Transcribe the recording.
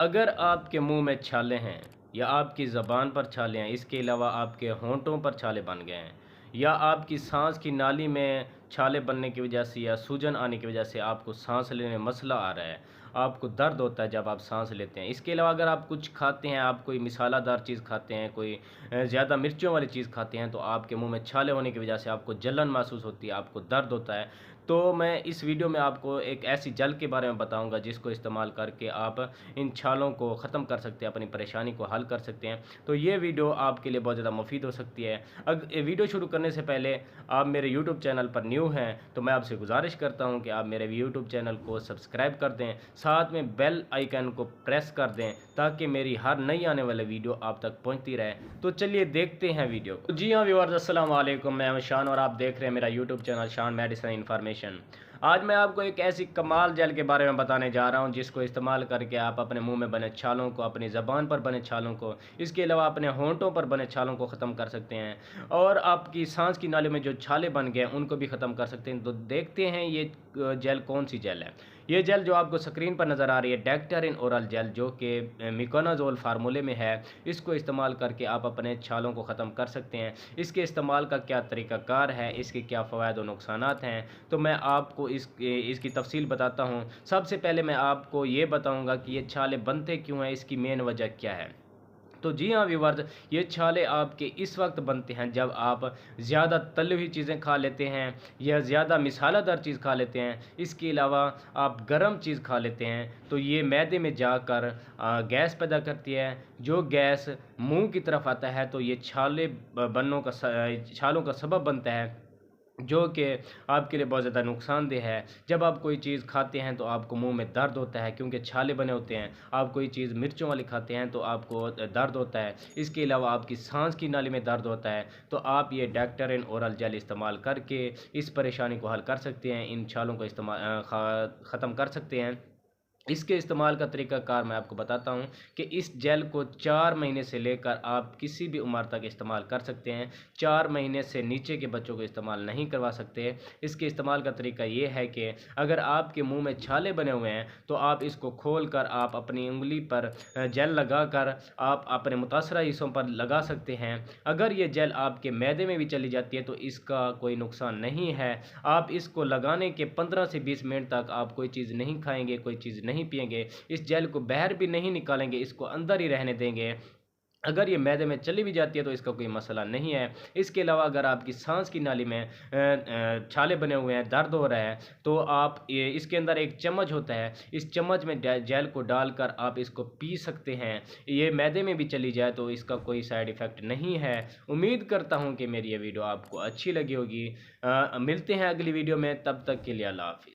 अगर आपके मुंह में छाले हैं या आपकी ज़बान पर छाले हैं, इसके अलावा आपके होंठों पर छाले बन गए हैं या आपकी सांस की नाली में छाले बनने की वजह से या सूजन आने की वजह से आपको सांस लेने में मसला आ रहा है, आपको दर्द होता है जब आप सांस लेते हैं। इसके अलावा अगर आप कुछ खाते हैं, आप कोई मसालादार चीज़ खाते हैं, कोई ज़्यादा मिर्चों वाली चीज़ खाते हैं, तो आपके मुंह में छाले होने की वजह से आपको जलन महसूस होती है, आपको दर्द होता है। तो मैं इस वीडियो में आपको एक ऐसी जल के बारे में बताऊंगा जिसको इस्तेमाल करके आप इन छालों को ख़त्म कर सकते हैं, अपनी परेशानी को हल कर सकते हैं। तो ये वीडियो आपके लिए बहुत ज़्यादा मुफीद हो सकती है। वीडियो शुरू करने से पहले आप मेरे यूट्यूब चैनल पर न्यू हैं तो मैं आपसे गुजारिश करता हूं कि आप मेरे यूट्यूब चैनल को सब्सक्राइब कर दें, साथ में बेल आइकन को प्रेस कर दें ताकि मेरी हर नई आने वाली वीडियो आप तक पहुंचती रहे। तो चलिए देखते हैं वीडियो को। जी हाँ व्यूअर्स, अस्सलाम वालेकुम, मैं हूं शान और आप देख रहे हैं मेरा यूट्यूब चैनल शान मेडिसिन इन्फॉर्मेशन। आज मैं आपको एक ऐसी कमाल जेल के बारे में बताने जा रहा हूं जिसको इस्तेमाल करके आप अपने मुंह में बने छालों को, अपनी ज़बान पर बने छालों को, इसके अलावा अपने होंठों पर बने छालों को ख़त्म कर सकते हैं और आपकी सांस की नाली में जो छाले बन गए उनको भी ख़त्म कर सकते हैं। तो देखते हैं ये जेल कौन सी जेल है। ये जेल जो आपको स्क्रीन पर नज़र आ रही है डेक्टारिन ओरल जेल, जो कि मिकोनाजोल फार्मूले में है, इसको इस्तेमाल करके आप अपने छालों को ख़त्म कर सकते हैं। इसके इस्तेमाल का क्या तरीक़ाकार है, इसके क्या फ़वायद और नुकसानात हैं, तो मैं आपको इसकी तफ़सील बताता हूँ। सबसे पहले मैं आपको ये बताऊँगा कि ये छाले बनते क्यों हैं, इसकी मेन वजह क्या है। तो जी हाँ व्यूअर्स, ये छाले आपके इस वक्त बनते हैं जब आप ज़्यादा तली हुई चीज़ें खा लेते हैं या ज़्यादा मसालादार चीज़ खा लेते हैं। इसके अलावा आप गर्म चीज़ खा लेते हैं तो ये मैदे में जाकर गैस पैदा करती है। जो गैस मुंह की तरफ आता है तो ये छालों का सबब बनता है, जो कि आपके लिए बहुत ज़्यादा नुकसानदेह है। जब आप कोई चीज़ खाते हैं तो आपको मुंह में दर्द होता है क्योंकि छाले बने होते हैं। आप कोई चीज़ मिर्चों वाली खाते हैं तो आपको दर्द होता है। इसके अलावा आपकी सांस की नाली में दर्द होता है। तो आप ये डेक्टारिन ओरल जेल इस्तेमाल करके इस परेशानी को हल कर सकते हैं, इन छालों को ख़त्म कर सकते हैं। इसके इस्तेमाल का तरीक़ाकार मैं आपको बताता हूँ कि इस जेल को 4 महीने से लेकर आप किसी भी उम्र तक इस्तेमाल कर सकते हैं। 4 महीने से नीचे के बच्चों को इस्तेमाल नहीं करवा सकते। इसके इस्तेमाल का तरीका ये है कि अगर आपके मुंह में छाले बने हुए हैं तो आप इसको खोलकर आप अपनी उँगली पर जेल लगाकर आप अपने मुतासरा हिस्सों पर लगा सकते हैं। अगर ये जेल आपके मैदे में भी चली जाती है तो इसका कोई नुकसान नहीं है। आप इसको लगाने के 15 से 20 मिनट तक आप कोई चीज़ नहीं खाएँगे, कोई चीज़ नहीं पिएँगे, इस जेल को बाहर भी नहीं निकालेंगे, इसको अंदर ही रहने देंगे। अगर ये मैदे में चली भी जाती है तो इसका कोई मसला नहीं है। इसके अलावा अगर आपकी सांस की नाली में छाले बने हुए हैं, दर्द हो रहा है, तो आप ये इसके अंदर एक चम्मच होता है, इस चम्मच में जेल को डालकर आप इसको पी सकते हैं। ये मैदे में भी चली जाए तो इसका कोई साइड इफ़ेक्ट नहीं है। उम्मीद करता हूँ कि मेरी ये वीडियो आपको अच्छी लगी होगी। मिलते हैं अगली वीडियो में, तब तक के लिए अल्लाह हाफ़िज़।